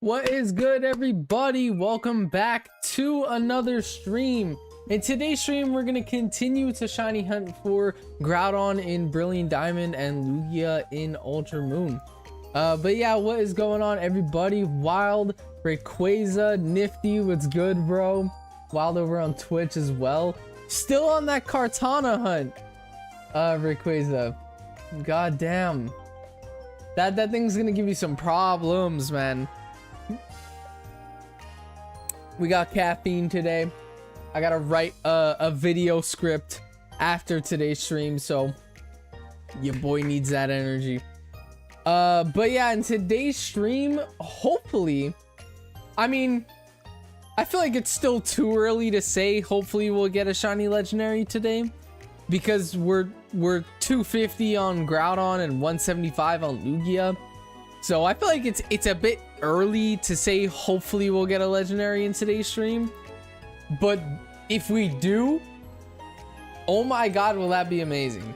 What is good, everybody? Welcome back to another stream. In today's stream, we're gonna continue to shiny hunt for Groudon in Brilliant Diamond and Lugia in Ultra Moon. But yeah, what is going on, everybody? Wild, Rayquaza, Nifty, what's good, bro? Wild over on Twitch as well. Still on that Kartana hunt, Rayquaza. God damn. That thing's gonna give you some problems, man. We got caffeine today. I gotta write a video script after today's stream, so your boy needs that energy. But yeah, in today's stream, hopefully, I mean, I feel like it's still too early to say hopefully we'll get a shiny legendary today, because we're 250 on Groudon and 175 on Lugia. So I feel like it's a bit early to say hopefully we'll get a legendary in today's stream. But if we do, oh my god, will that be amazing.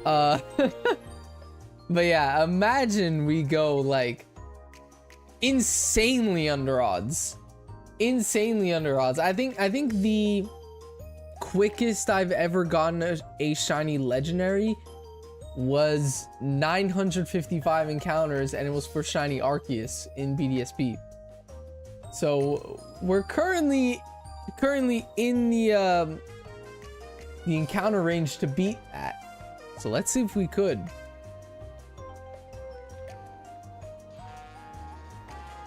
But yeah, imagine we go like insanely under odds. Insanely under odds. I think the quickest I've ever gotten a shiny legendary was 955 encounters, and it was for shiny Arceus in BDSP. So we're currently in the encounter range to beat that. So let's see if we could.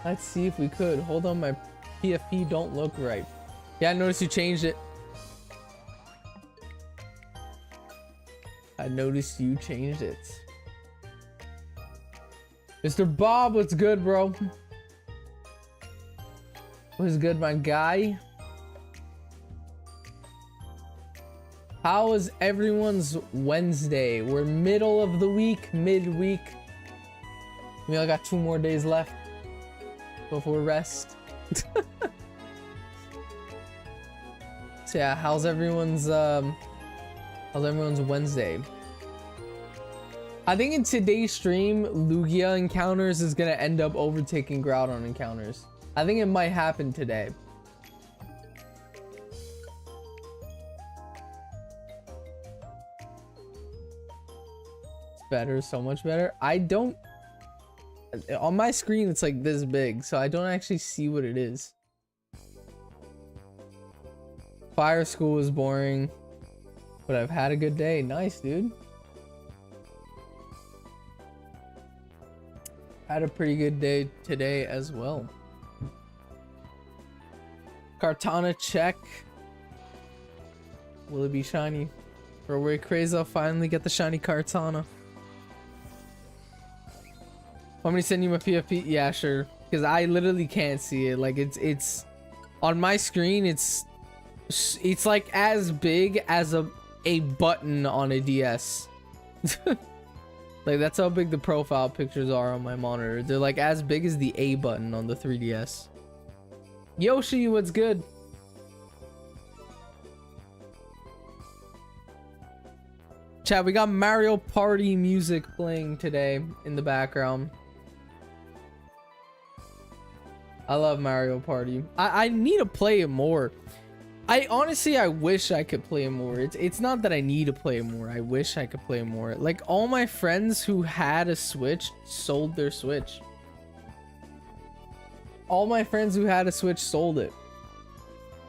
Let's see if we could. Hold on, my PFP don't look right. Yeah, I noticed you changed it. I noticed you changed it. Mr. Bob, what's good, bro? What's good, my guy? How was everyone's Wednesday? We're middle of the week, midweek. We only got 2 more days left before rest. So yeah, how's everyone's Wednesday? I think in today's stream, Lugia encounters is gonna end up overtaking Groudon encounters. I think it might happen today. It's better, so much better. I don't... On my screen, it's like this big, so I don't actually see what it is. Fire school was boring, but I've had a good day. Nice, dude. Had a pretty good day today as well. Kartana check. Will it be shiny? Or Rayquaza finally get the shiny Kartana? Want me to send you my PFP? Yeah, sure. Because I literally can't see it. Like it's on my screen. It's like as big as a button on a DS. Like that's how big the profile pictures are on my monitor. They're like as big as the A button on the 3DS. Yoshi, what's good? Chat, we got Mario Party music playing today in the background. I love Mario Party. I need to play it more. I honestly wish I could play more. It's not that I need to play more. I wish I could play more. Like all my friends who had a Switch sold their Switch. All my friends who had a Switch sold it.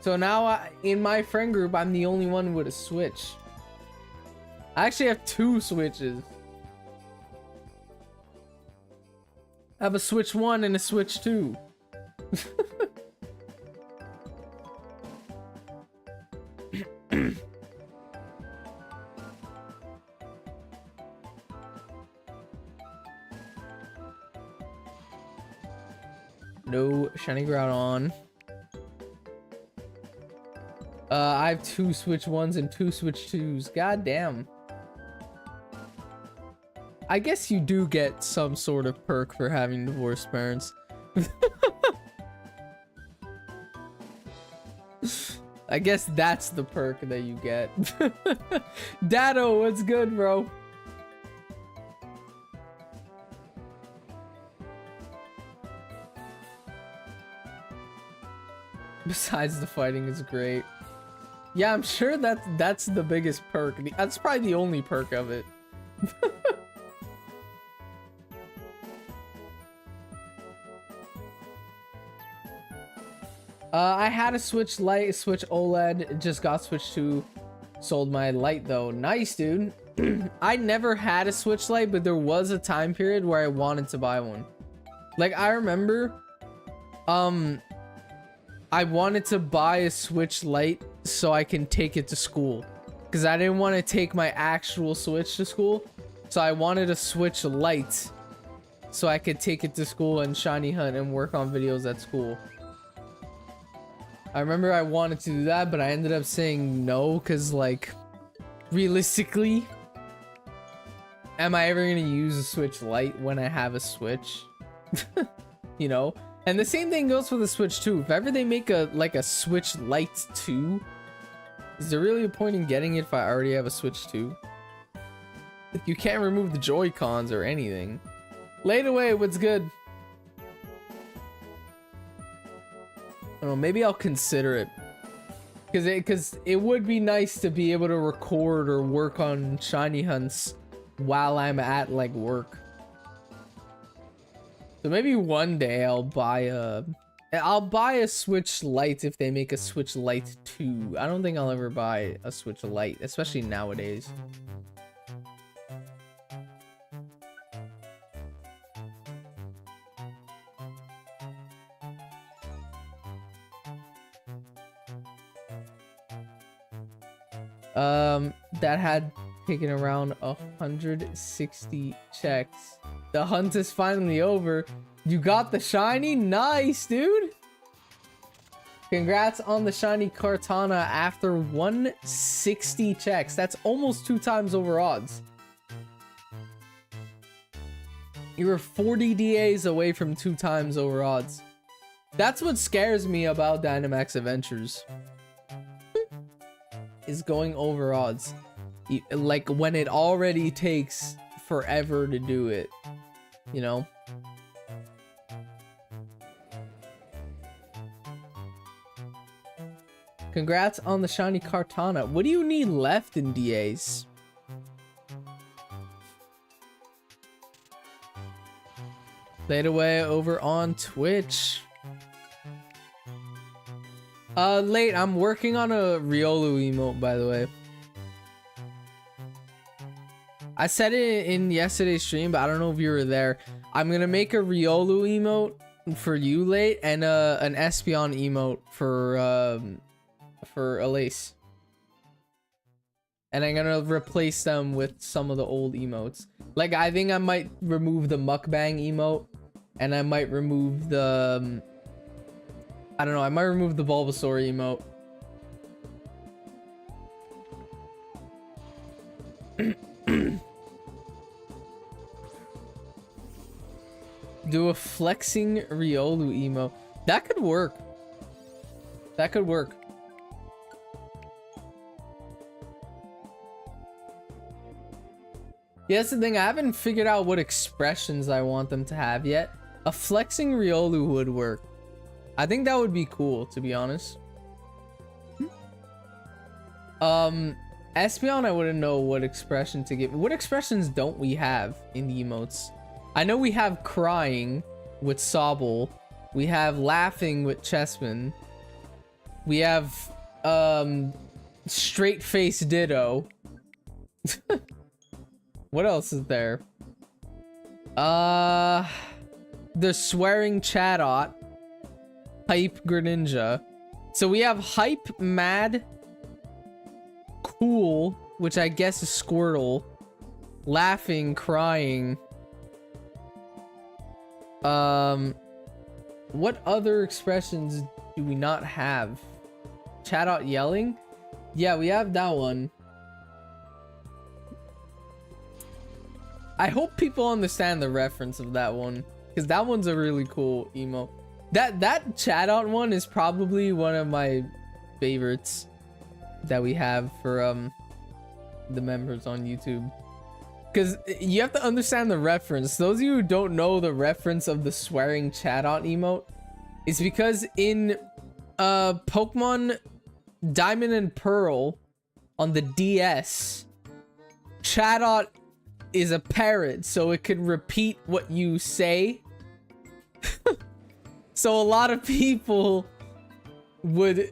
So now in my friend group, I'm the only one with a Switch. I actually have 2 Switches. I have a Switch 1 and a Switch 2. No shiny Groudon. I have 2 Switch 1s and 2 Switch 2s. God damn. I guess you do get some sort of perk for having divorced parents. I guess that's the perk that you get. Dado, what's good, bro? Besides the fighting is great. Yeah, I'm sure that's the biggest perk. That's probably the only perk of it. I had a Switch Lite, Switch OLED. It just got switched to. Sold my Lite though. Nice, dude. I never had a Switch Lite, but there was a time period where I wanted to buy one. Like, I remember, I wanted to buy a Switch Lite so I can take it to school. Because I didn't want to take my actual Switch to school. So I wanted a Switch Lite so I could take it to school and shiny hunt and work on videos at school. I remember I wanted to do that, but I ended up saying no because, like, realistically, am I ever going to use a Switch Lite when I have a Switch? You know? And the same thing goes for the Switch 2. If ever they make a Switch Lite 2, is there really a point in getting it if I already have a Switch 2? Like, you can't remove the Joy-Cons or anything. Laid away, what's good? I don't know, maybe I'll consider it. Because it would be nice to be able to record or work on shiny hunts while I'm at, like, work. So maybe one day I'll buy a Switch Lite if they make a Switch Lite 2. I don't think I'll ever buy a Switch Lite, especially nowadays. That had taken around 160 checks. The hunt is finally over. You got the shiny? Nice, dude. Congrats on the shiny Kartana after 160 checks. That's almost 2 times over odds. You were 40 DAs away from 2 times over odds. That's what scares me about Dynamax Adventures. Is going over odds. Like when it already takes forever to do it. You know? Congrats on the shiny Kartana. What do you need left in DAs? Played away over on Twitch. Late, I'm working on a Riolu emote, by the way. I said it in yesterday's stream, but I don't know if you were there. I'm gonna make a Riolu emote for you, Late, and an Espeon emote for Elise. And I'm gonna replace them with some of the old emotes. Like, I think I might remove the mukbang emote, and I might remove the I don't know, I might remove the Bulbasaur emote. Do a flexing Riolu emote. That could work. That could work. Yeah, that's the thing. I haven't figured out what expressions I want them to have yet. A flexing Riolu would work. I think that would be cool, to be honest. Espeon, I wouldn't know what expression to give. What expressions don't we have in the emotes? I know we have crying with Sobble. We have laughing with Chessman. We have straight face Ditto. What else is there? The swearing Chatot. Hype Greninja. So we have hype, mad, cool, which I guess is Squirtle, laughing, crying. What other expressions do we not have? Chatot yelling? Yeah, we have that one. I hope people understand the reference of that one, because that one's a really cool emote. That Chatot one is probably one of my favorites that we have for the members on YouTube. Because you have to understand the reference. Those of you who don't know the reference of the swearing Chatot emote, it's because in Pokemon Diamond and Pearl on the DS, Chatot is a parrot, so it can repeat what you say. So a lot of people would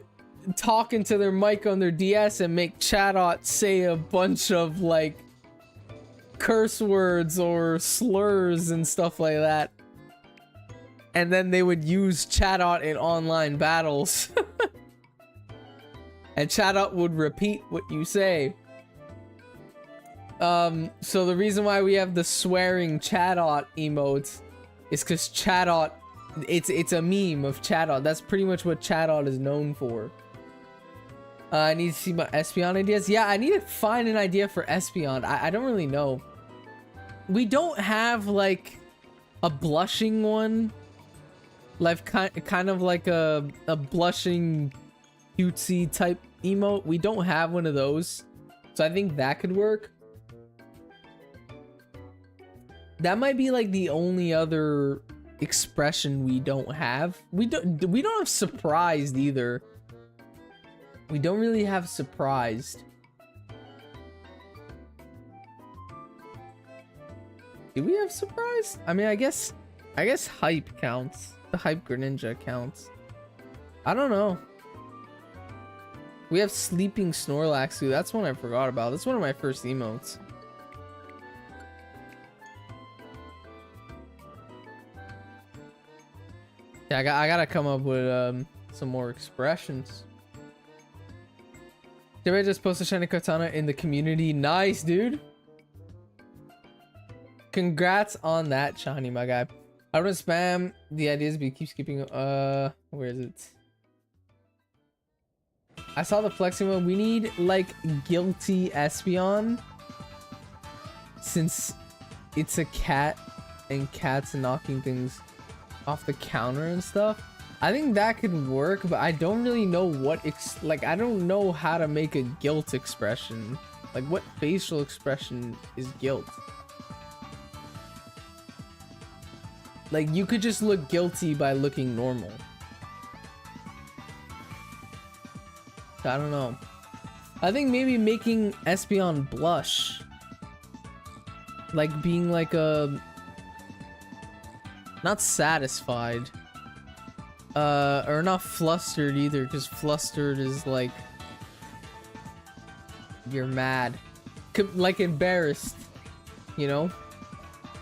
talk into their mic on their DS and make Chatot say a bunch of like curse words or slurs and stuff like that. And then they would use Chatot in online battles. And Chatot would repeat what you say. So the reason why we have the swearing Chatot emote is because Chatot, it's a meme of Chatot. That's pretty much what Chatot is known for. I need to see my Espeon ideas. Yeah, I need to find an idea for Espeon. I don't really know. We don't have like a blushing one. Like kind of like a blushing cutesy type emote. We don't have one of those. So I think that could work. That might be like the only other expression we don't have. We don't have surprised either. We don't really have surprised. Do we have surprised? I mean, I guess hype counts. The hype Greninja counts. I don't know. We have sleeping Snorlax too. That's one I forgot about. That's one of my first emotes. Yeah, I gotta come up with some more expressions. Did I just post a shiny katana in the community? Nice, dude. Congrats on that, shiny, my guy. I don't spam the ideas, but you keep skipping. Where is it? I saw the flexing one. We need like guilty Espeon, since it's a cat and cats knocking things off the counter and stuff. I think that could work, but I don't really know what like I don't know how to make a guilt expression. Like what facial expression is guilt? Like you could just look guilty by looking normal. I don't know. I think maybe making Espeon blush. Like being like a... not satisfied. Or not flustered either, because flustered is like... you're mad. Like embarrassed. You know?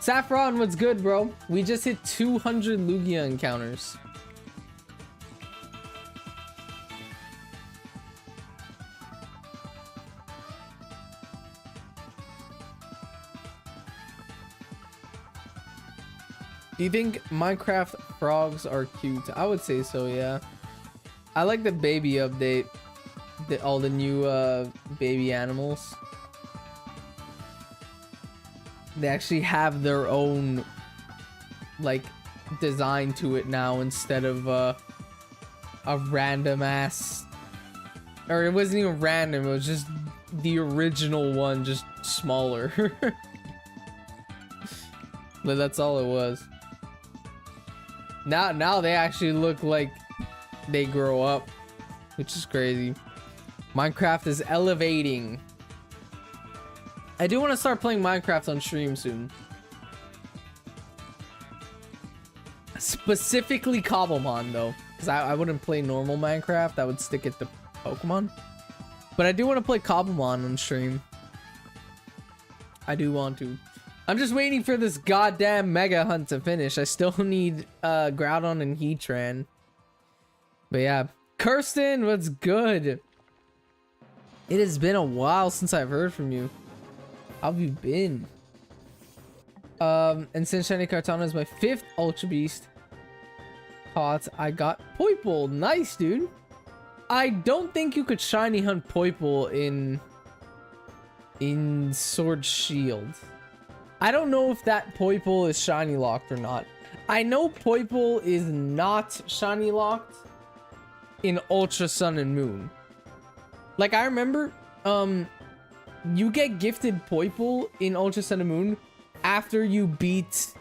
Saffron, what's good, bro? We just hit 200 Lugia encounters. Do you think Minecraft frogs are cute? I would say so, yeah. I like the baby update. All the new baby animals. They actually have their own like design to it now instead of a random ass, or it wasn't even random, it was just the original one, just smaller. But that's all it was. Now they actually look like they grow up, which is crazy. Minecraft is elevating. I do want to start playing Minecraft on stream soon. Specifically Cobblemon though, because I wouldn't play normal Minecraft. I would stick it to Pokemon. But I do want to play Cobblemon on stream. I do want to. I'm just waiting for this goddamn mega hunt to finish. I still need Groudon and Heatran. But yeah, Kirsten, what's good? It has been a while since I've heard from you. How have you been? And since Shiny Kartana is my 5th Ultra Beast caught, I got Poipole. Nice, dude. I don't think you could shiny hunt Poipole in Sword Shield. I don't know if that Poipole is shiny locked or not. I know Poipole is not shiny locked in Ultra Sun and Moon. Like I remember, you get gifted Poipole in Ultra Sun and Moon after you beat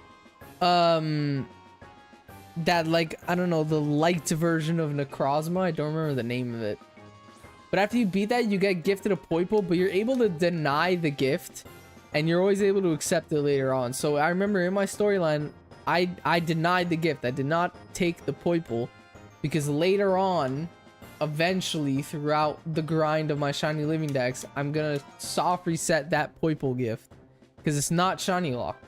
that like, I don't know, the light version of Necrozma. I don't remember the name of it. But after you beat that, you get gifted a Poiple, but you're able to deny the gift, and you're always able to accept it later on. So I remember in my storyline, I denied the gift. I did not take the Poiple, because later on, eventually, throughout the grind of my Shiny Living Dex, I'm gonna soft reset that Poiple gift, because it's not Shiny Locked.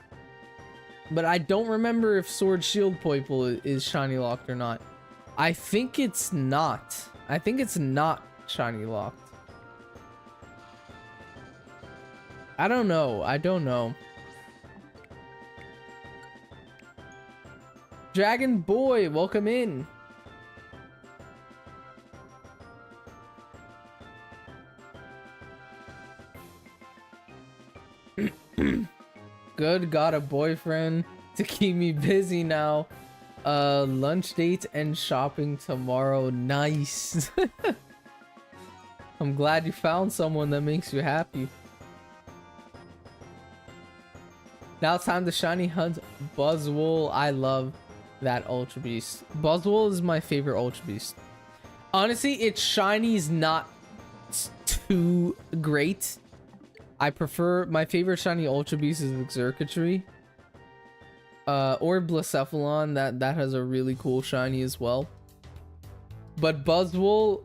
But I don't remember if Sword Shield Poiple is Shiny Locked or not. I think it's not. I think it's not Shiny Locked. I don't know. I don't know. Dragon Boy, welcome in. Good, got a boyfriend to keep me busy now. Lunch date and shopping tomorrow. Nice. I'm glad you found someone that makes you happy. Now it's time to shiny hunt Buzzwole. I love that Ultra Beast. Buzzwole is my favorite Ultra Beast. Honestly, its shiny is not too great. I prefer, my favorite shiny Ultra Beast is Xurkitree. Or Blacephalon, that has a really cool shiny as well. But Buzzwole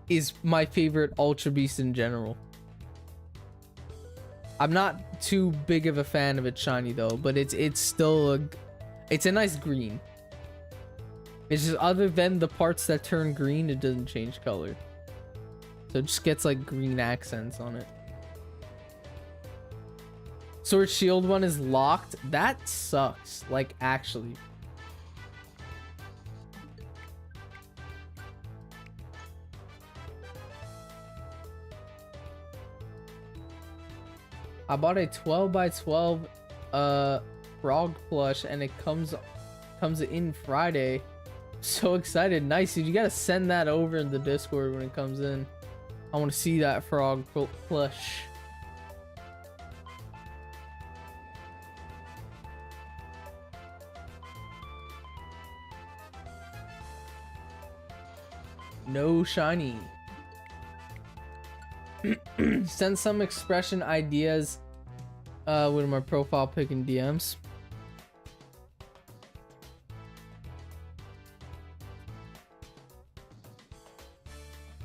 is my favorite Ultra Beast in general. I'm not too big of a fan of its shiny though, but it's still it's a nice green. It's just, other than the parts that turn green, it doesn't change color. So it just gets like green accents on it. Sword Shield one is locked. That sucks. Like, actually. I bought a 12x12 frog plush and it comes in Friday. So excited. Nice, dude. You gotta send that over in the Discord when it comes in. I want to see that frog plush. No shiny. Send some expression ideas with my profile pic and DMs.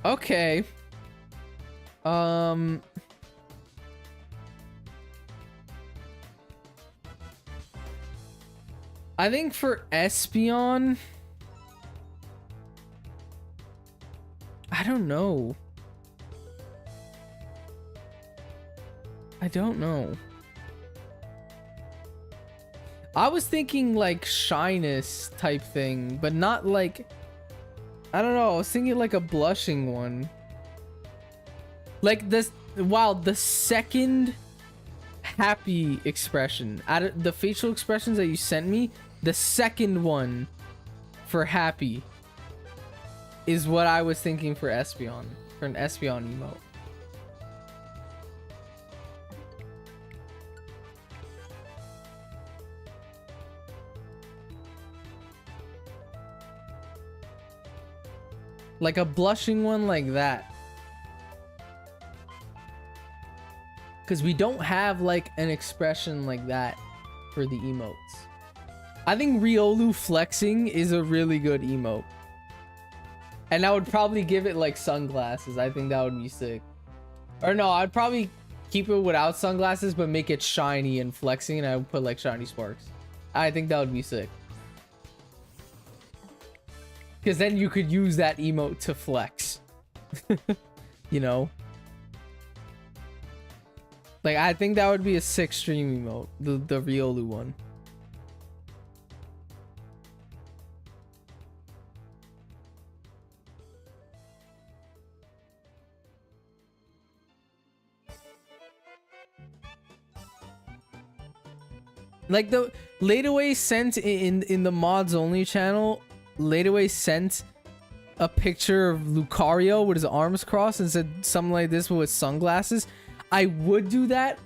Okay. I think for Espeon, I don't know. I don't know. I was thinking like shyness type thing, but not like, I don't know. I was thinking like a blushing one. Like this, wow, the second happy expression out of the facial expressions that you sent me, the second one for happy is what I was thinking for Espeon, for an Espeon emote. Like a blushing one like that. Because we don't have like an expression like that for the emotes. I think Riolu flexing is a really good emote. And I would probably give it like sunglasses. I think that would be sick. Or no, I'd probably keep it without sunglasses, but make it shiny and flexing, and I would put like shiny sparks. I think that would be sick. Because then you could use that emote to flex. You know? Like, I think that would be a sick stream emote. The Riolu one. Like the Lateaway sent in the mods only channel, Lateaway sent a picture of Lucario with his arms crossed and said something like this with sunglasses. I would do that,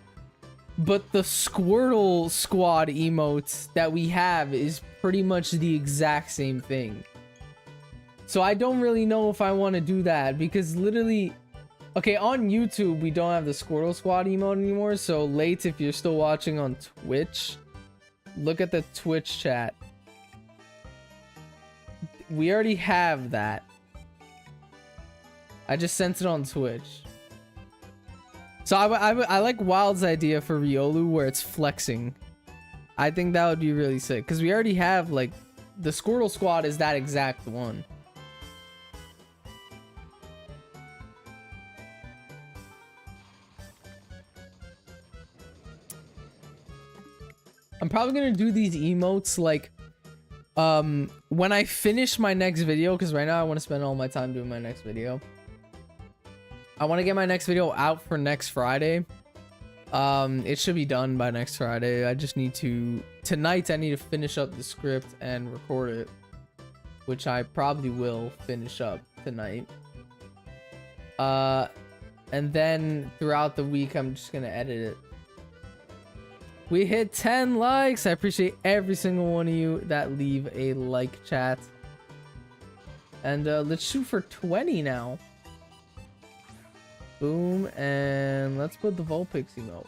but the Squirtle Squad emotes that we have is pretty much the exact same thing. So I don't really know if I want to do that, because literally, okay, on YouTube we don't have the Squirtle Squad emote anymore. So late, if you're still watching on Twitch, look at the Twitch chat. We already have that. I just sent it on Twitch. So I like Wild's idea for Riolu where it's flexing. I think that would be really sick, because we already have, like, the Squirtle Squad is that exact one. I'm probably gonna do these emotes like when I finish my next video, because right now I want to spend all my time doing my next video. I want to get my next video out for next Friday. It should be done by next Friday. I just need to tonight I need to finish up the script and record it, which I probably will finish up tonight. And then throughout the week I'm just gonna edit it. We hit 10 likes. I appreciate every single one of you that leave a like, chat. And let's shoot for 20 now. Boom, and let's put the Vulpix emote.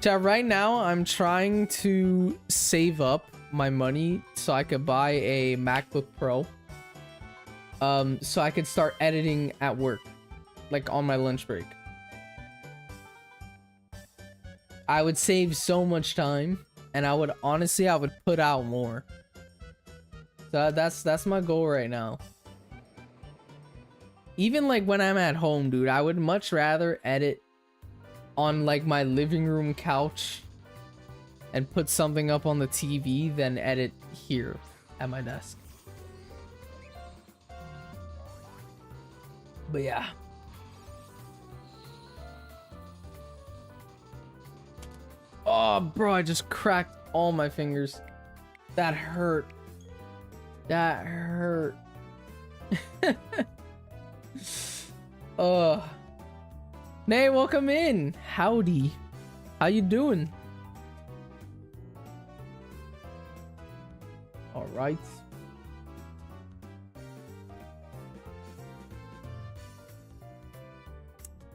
Chat, right now I'm trying to save up my money so I could buy a MacBook Pro. So I could start editing at work. Like on my lunch break. I would save so much time, and I would honestly put out more. So that's my goal right now. Even like when I'm at home, dude, I would much rather edit on like my living room couch and put something up on the TV than edit here at my desk. But yeah. Oh, bro, I just cracked all my fingers. That hurt. That hurt. Nay, welcome in. Howdy. How you doing? All right.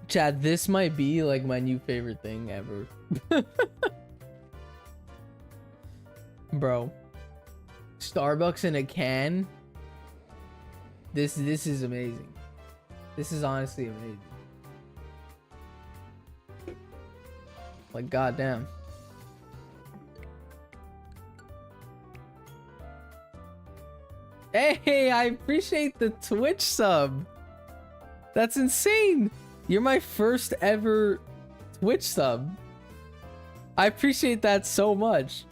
Chad, this might be like my new favorite thing ever. Bro, Starbucks in a can. This is amazing. This is honestly amazing. Like, goddamn. Hey, I appreciate the Twitch sub. That's insane. You're my first ever Twitch sub. I appreciate that so much.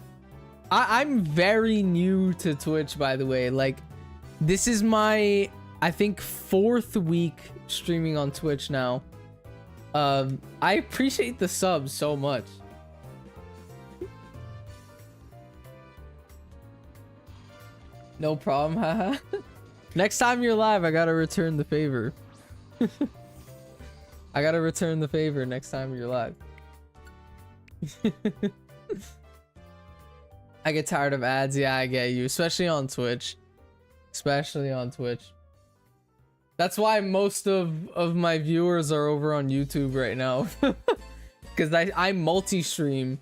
I'm very new to Twitch, by the way. Like, this is my, I think, 4th week streaming on Twitch now. I appreciate the subs so much. No problem, haha. Next time you're live, I gotta return the favor. I gotta return the favor next time you're live. I get tired of ads. Yeah, I get you. Especially on Twitch. Especially on Twitch. That's why most of my viewers are over on YouTube right now. Because I multi-stream.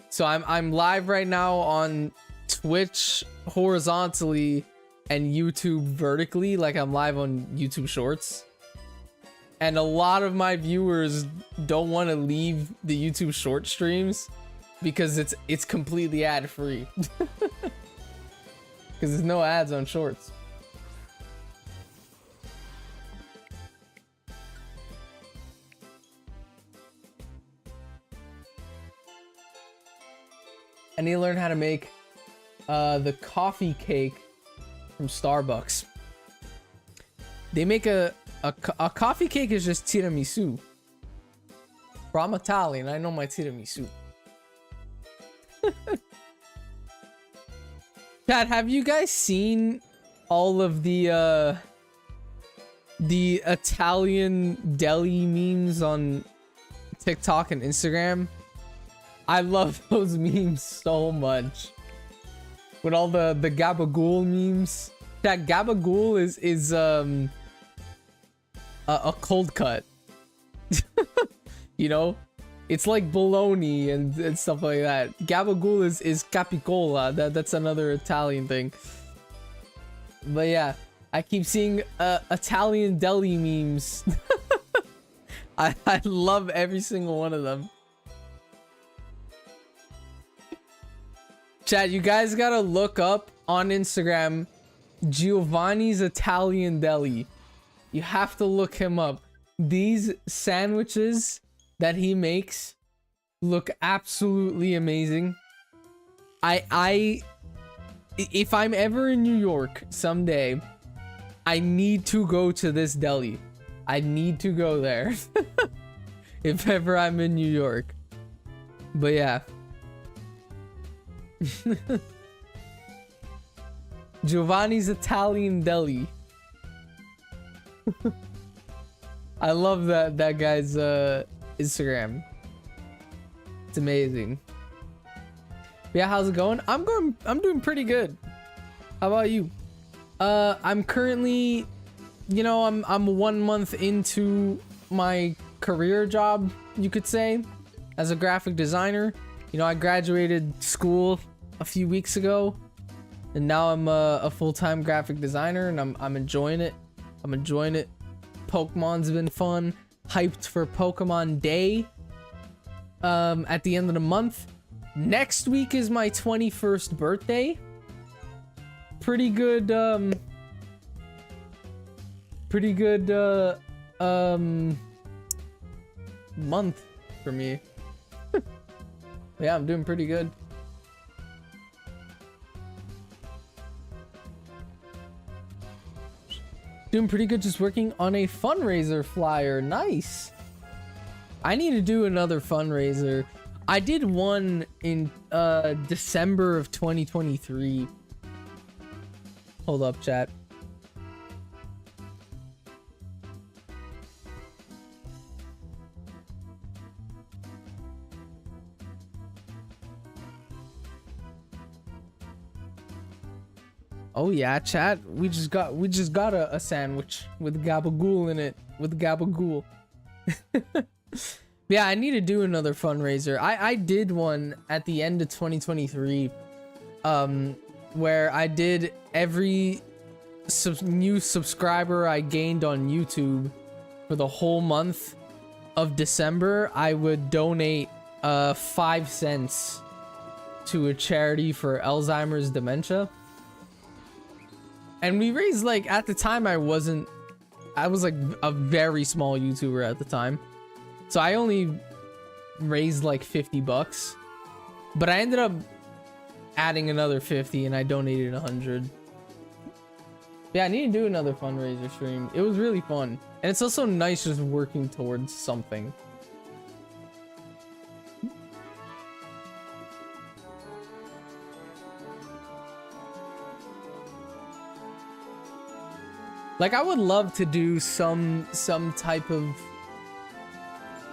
So I'm live right now on Twitch horizontally and YouTube vertically. Like, I'm live on YouTube Shorts. And a lot of my viewers don't want to leave the YouTube short streams because it's completely ad free. Because there's no ads on shorts. I need to learn how to make the coffee cake from Starbucks. They make a coffee cake is just tiramisu. Bro, I'm Italian. I know my tiramisu. Chad, have you guys seen all of the the Italian deli memes on TikTok and Instagram. I love those memes so much. With all the gabagool memes. That gabagool is a cold cut. You know? It's like bologna and stuff like that. Gabagool is capicola. That's another Italian thing. But yeah, I keep seeing Italian deli memes. I love every single one of them. Chat, you guys gotta look up on Instagram Giovanni's Italian Deli. You have to look him up. These sandwiches that he makes look absolutely amazing. If I'm ever in New York someday, I need to go to this deli. I need to go there. If ever I'm in New York. But yeah. Giovanni's Italian Deli. I love that guy's Instagram. It's amazing. Yeah, how's it going? I'm doing pretty good. How about you? I'm currently, you know, I'm 1 month into my career job, you could say, as a graphic designer. You know, I graduated school a few weeks ago, and now I'm a full-time graphic designer, and I'm enjoying it. I'm enjoying it. Pokemon's been fun. Hyped for Pokemon Day at the end of the month. Next week is my 21st birthday. Pretty good month for me. Yeah, I'm doing pretty good. Doing pretty good, just working on a fundraiser flyer. Nice. I need to do another fundraiser. I did one in December of 2023. Hold up, chat. Oh yeah, chat. We just got a sandwich with gabagool in it. With gabagool. Yeah, I need to do another fundraiser. I did one at the end of 2023, where I did every new subscriber I gained on YouTube for the whole month of December. I would donate 5 cents to a charity for Alzheimer's dementia. And we raised, like, at the time I was like a very small YouTuber at the time. So I only raised like $50, but I ended up adding another 50 and I donated 100. Yeah, I need to do another fundraiser stream. It was really fun. And it's also nice just working towards something. Like, I would love to do some type of,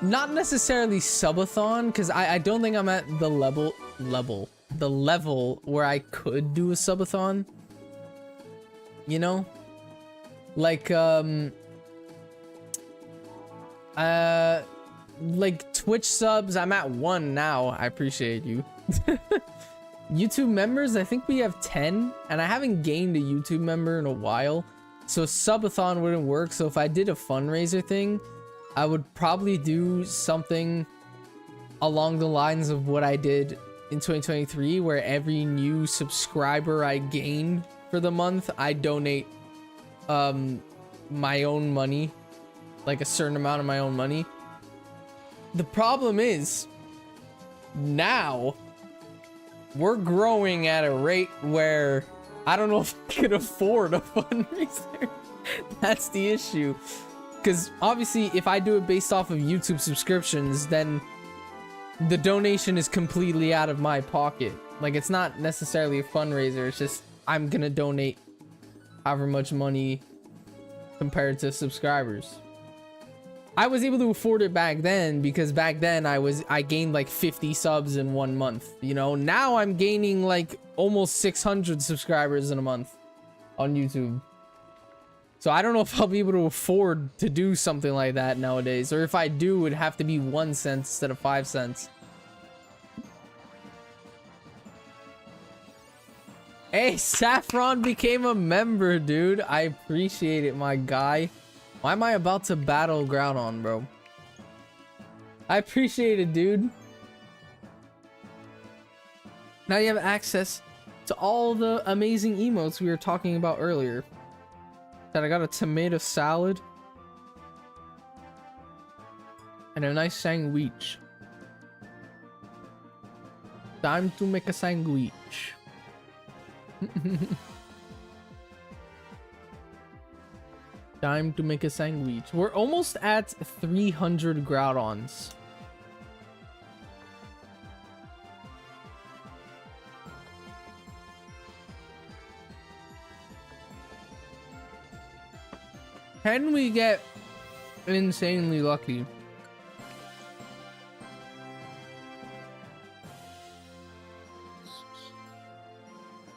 not necessarily subathon, because I don't think I'm at the level where I could do a subathon. You know? Like, like Twitch subs, I'm at 1 now. I appreciate you. YouTube members, I think we have 10, and I haven't gained a YouTube member in a while. So subathon wouldn't work. So if I did a fundraiser thing, I would probably do something along the lines of what I did in 2023, where every new subscriber I gain for the month, I donate my own money, like a certain amount of my own money. The problem is, now we're growing at a rate where I don't know if I could afford a fundraiser. That's the issue. Because obviously, if I do it based off of YouTube subscriptions, then the donation is completely out of my pocket. Like, it's not necessarily a fundraiser. It's just I'm gonna donate however much money to compared to subscribers. I was able to afford it back then because back then I gained like 50 subs in 1 month. You know, now I'm gaining like almost 600 subscribers in a month on YouTube. So I don't know if I'll be able to afford to do something like that nowadays, or if I do, it would have to be 1 cent instead of 5 cents. Hey, Saffron became a member, dude. I appreciate it, my guy. Why am I about to battle Groudon, bro? I appreciate it, dude. Now you have access to all the amazing emotes we were talking about earlier. That I got a tomato salad and a nice sandwich. Time to make a sandwich. Time to make a sandwich. We're almost at 300 Groudons. Can we get insanely lucky?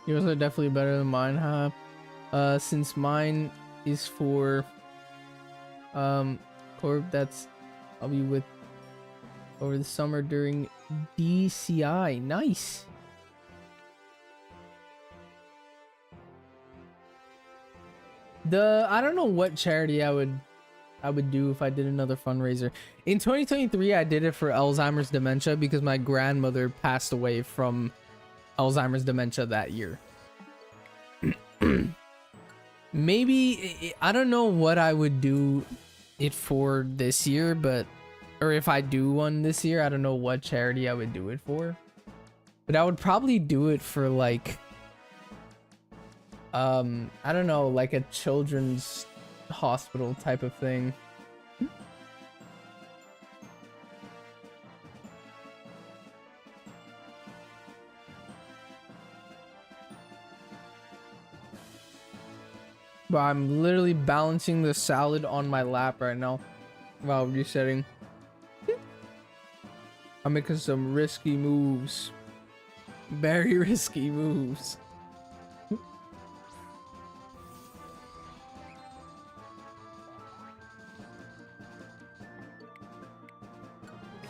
Yours are definitely better than mine, huh? Since mine is for Corp, that's I'll be with over the summer during DCI. Nice. I don't know what charity I would do if I did another fundraiser. In 2023 I did it for Alzheimer's dementia because my grandmother passed away from Alzheimer's dementia that year. Maybe I don't know what I would do it for this year, or if I do one this year, I don't know what charity I would do it for, but I would probably do it for like I don't know, like a children's hospital type of thing. But I'm literally balancing the salad on my lap right now while resetting. I'm making some risky moves. Very risky moves.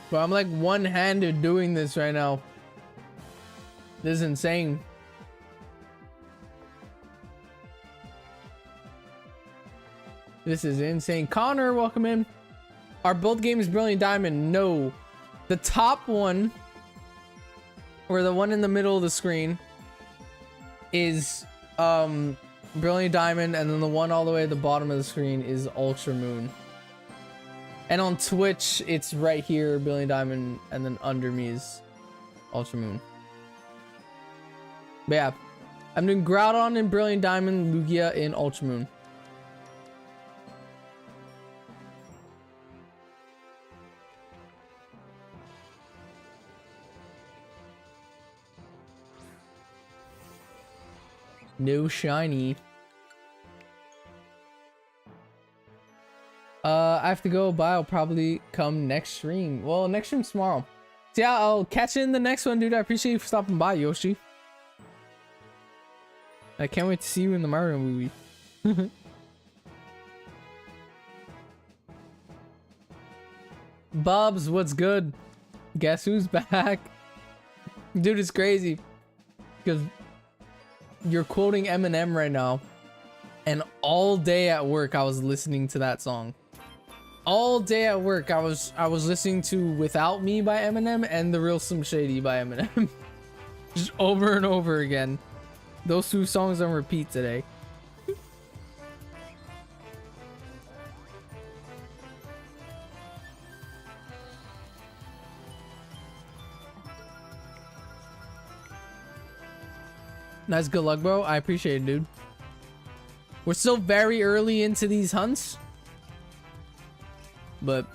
But I'm like one-handed doing this right now. This is insane. This is insane. Connor, welcome in. Are both games Brilliant Diamond? No. The top one, or the one in the middle of the screen, is Brilliant Diamond, and then the one all the way at the bottom of the screen is Ultra Moon. And on Twitch, it's right here, Brilliant Diamond, and then under me is Ultra Moon. But yeah, I'm doing Groudon in Brilliant Diamond, Lugia in Ultra Moon. No shiny. I have to go, but I'll probably come next stream. Well, next stream tomorrow. So yeah, I'll catch you in the next one, dude. I appreciate you for stopping by, Yoshi. I can't wait to see you in the Mario movie. Bubs, what's good? Guess who's back? Dude, it's crazy. Because you're quoting Eminem right now. And all day at work, I was listening to that song. All day at work, I was listening to Without Me by Eminem and The Real Slim Shady by Eminem. Just over and over again. Those two songs on repeat today. Nice, good luck, bro. I appreciate it, dude. We're still very early into these hunts, but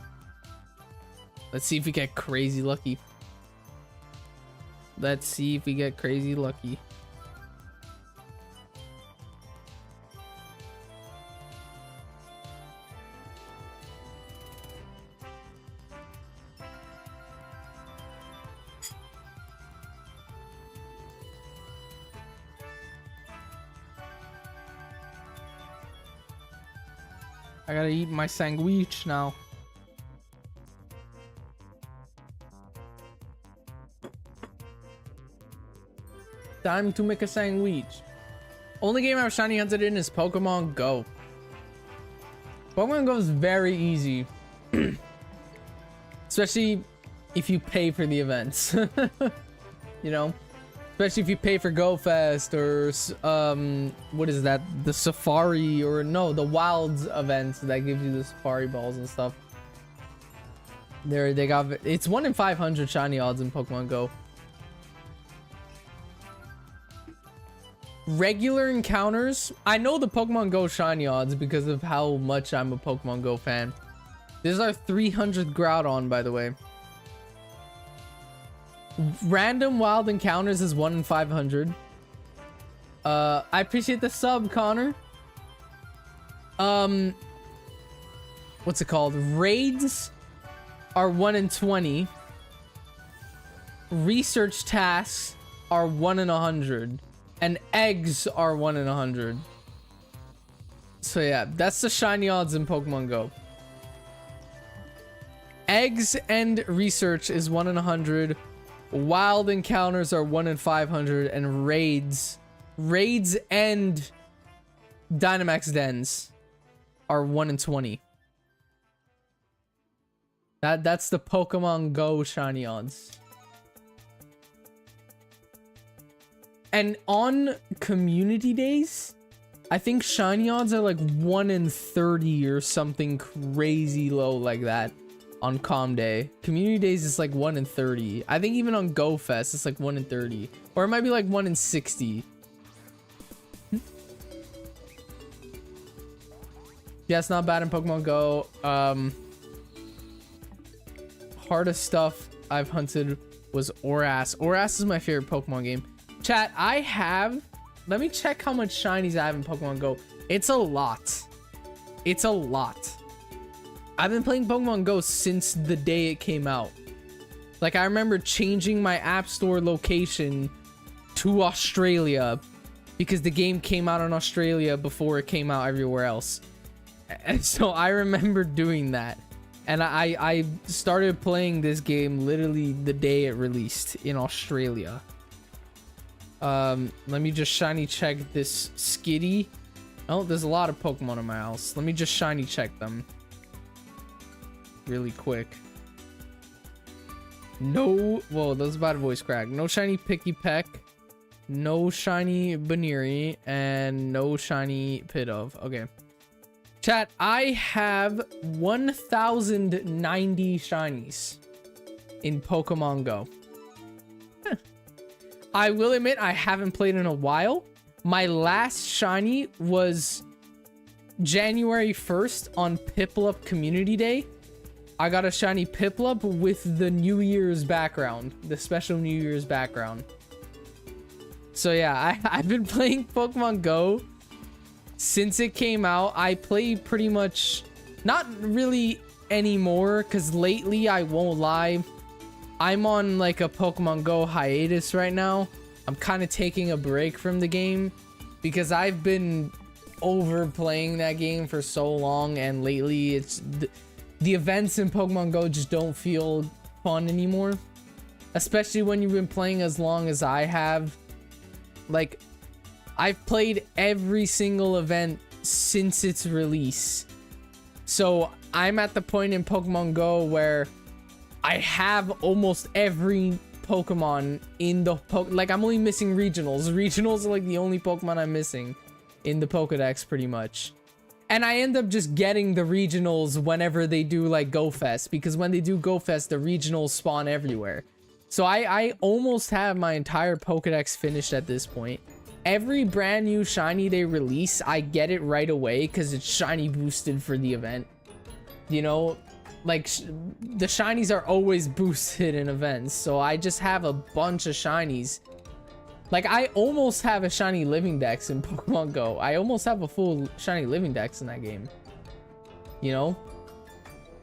let's see if we get crazy lucky. Let's see if we get crazy lucky. I gotta eat my sandwich now. Time to make a sandwich. Only game I've shiny hunted in is Pokemon Go. Pokemon Go is very easy. Especially if you pay for the events. You know? Especially if you pay for Go Fest or what is that? The Safari, or no, the Wilds events that gives you the Safari balls and stuff. They got, it's 1 in 500 shiny odds in Pokemon Go. Regular encounters, I know the Pokemon Go shiny odds because of how much I'm a Pokemon Go fan. This is our 300th Groudon, by the way. Random wild encounters is 1 in 500. I appreciate the sub, Connor. What's it called? Raids are 1 in 20. Research tasks are 1 in 100. And eggs are 1 in 100. So yeah, that's the shiny odds in Pokemon Go. Eggs and research is 1 in 100. Wild encounters are 1 in 500, and raids and Dynamax dens are 1 in 20. That's the Pokemon Go shiny odds. And on community days, I think shiny odds are like 1 in 30 or something crazy low like that on Com Day. Community days is like 1 in 30. I think even on Go Fest, it's like 1 in 30. Or it might be like 1 in 60. Yeah, it's not bad in Pokemon Go. Hardest stuff I've hunted was Oras. Oras is my favorite Pokemon game. Chat, I have, let me check how much shinies I have in Pokemon Go. It's a lot. It's a lot. I've been playing Pokemon Go since the day it came out. Like, I remember changing my App Store location to Australia because the game came out in Australia before it came out everywhere else. And so I remember doing that. And I started playing this game literally the day it released in Australia. Let me just shiny check this Skitty. Oh, there's a lot of Pokemon in my house. Let me just shiny check them really quick. No, whoa, that was a bad voice crack. No shiny Pikipek, no shiny Baneri, and no shiny Pidove. Okay. Chat, I have 1,090 shinies in Pokemon Go. I will admit I haven't played in a while. My last shiny was January 1st on Piplup Community Day. I got a shiny Piplup with the New Year's background, the special New Year's background. So yeah, I've been playing Pokemon Go since it came out. I play pretty much, not really anymore, because lately, I won't lie, I'm on like a Pokemon Go hiatus right now. I'm kind of taking a break from the game because I've been overplaying that game for so long, and lately it's the events in Pokemon Go just don't feel fun anymore, especially when you've been playing as long as I have. Like, I've played every single event since its release, so I'm at the point in Pokemon Go where I have almost every Pokemon in the like, I'm only missing regionals. Regionals are like the only Pokemon I'm missing in the Pokedex pretty much. And I end up just getting the regionals whenever they do like Go Fest, because when they do Go Fest, the regionals spawn everywhere. So I almost have my entire Pokedex finished at this point. Every brand new shiny they release, I get it right away because it's shiny boosted for the event. You know, like, the shinies are always boosted in events, so I just have a bunch of shinies. Like, I almost have a shiny living dex in Pokemon Go. I almost have a full shiny living dex in that game, you know?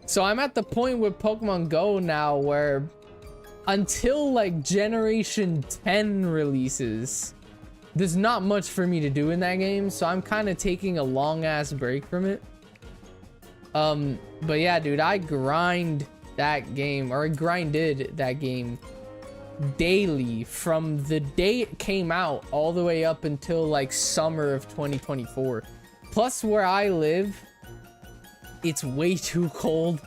So I'm at the point with Pokemon Go now where until like generation 10 releases, there's not much for me to do in that game, so I'm kind of taking a long ass break from it. But yeah, dude, I grind that game, or I grinded that game daily from the day it came out all the way up until like summer of 2024. Plus, where I live, it's way too cold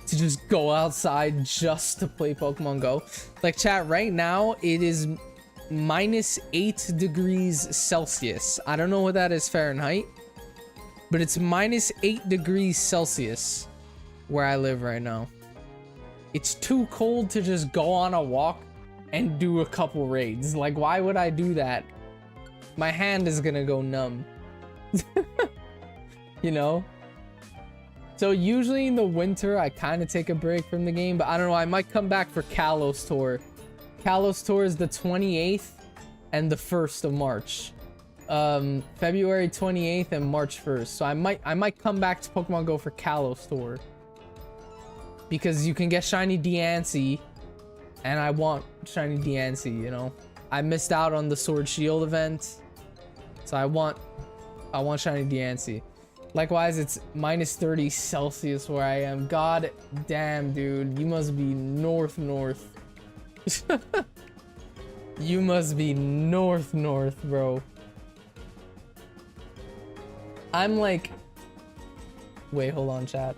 to just go outside just to play Pokemon Go. Like, chat, right now it is -8 degrees Celsius. I don't know what that is Fahrenheit, but it's -8 degrees Celsius where I live right now. It's too cold to just go on a walk and do a couple raids. Like, why would I do that? My hand is gonna go numb. You know? So usually in the winter, I kind of take a break from the game, but I don't know, I might come back for Kalos Tour. Kalos Tour is the 28th and the 1st of March. February 28th and March 1st. So I might come back to Pokemon Go for Kalos Tour. Because you can get Shiny Diancie, and I want Shiny Diancie, you know? I missed out on the Sword Shield event, so I want Shiny Diancie. Likewise, it's -30 Celsius where I am. God damn, dude. You must be north. You must be north, bro. I'm like... Wait, hold on, chat.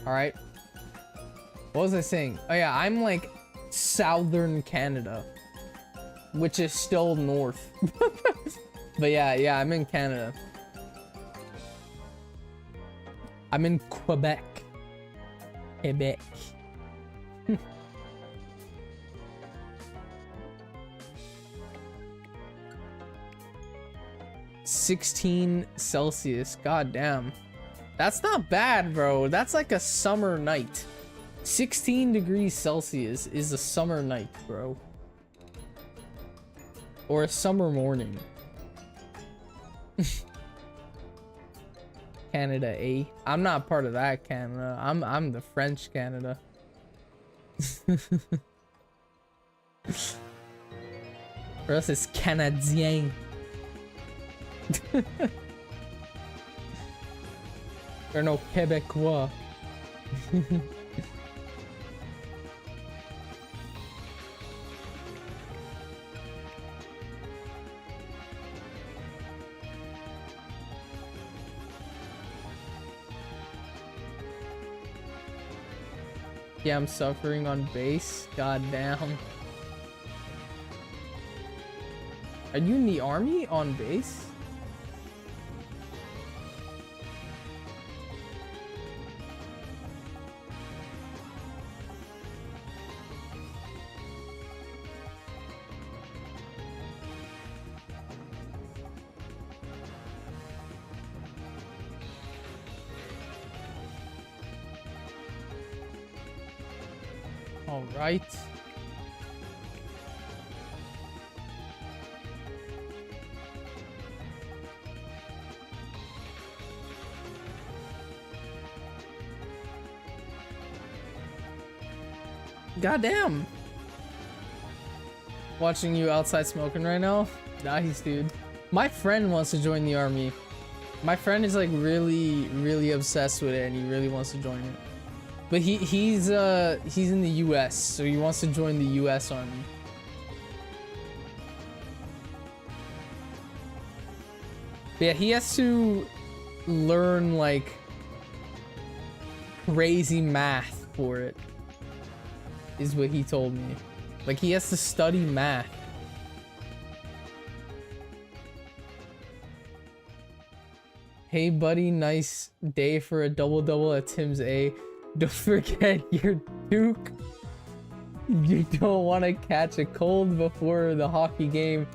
All right. What was I saying? Oh yeah, I'm like southern Canada, which is still north. But yeah, I'm in Canada. I'm in Quebec. Quebec. 16 Celsius. God damn. That's not bad, bro. That's like a summer night. 16 degrees Celsius is a summer night, bro. Or a summer morning. Canada, eh? I'm not part of that Canada. I'm the French Canada. For us, it's Canadien. Or no, Quebecois. Yeah, I'm suffering on base. God damn. Are you in the army on base? All right. Goddamn. Watching you outside smoking right now. Nice, dude. My friend wants to join the army. My friend is like really obsessed with it, and he really wants to join it. But he's in the US, so he wants to join the US Army. But yeah, he has to learn like crazy math for it, is what he told me. Like, he has to study math. Hey buddy, nice day for a double at Tim's A. Don't forget your Duke. You don't want to catch a cold before the hockey game.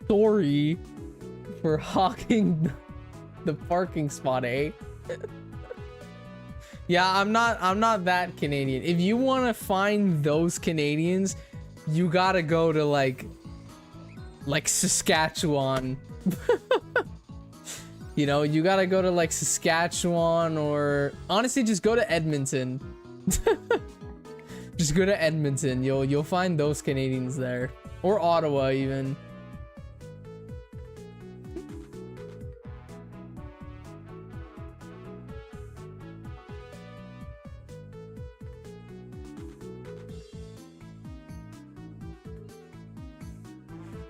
Sorry for hawking the parking spot, eh? Yeah, I'm not that Canadian. If you want to find those Canadians, you gotta go to like Saskatchewan. You know, you gotta go to like Saskatchewan, or honestly just go to Edmonton. Just go to Edmonton. You'll find those Canadians there, or Ottawa even.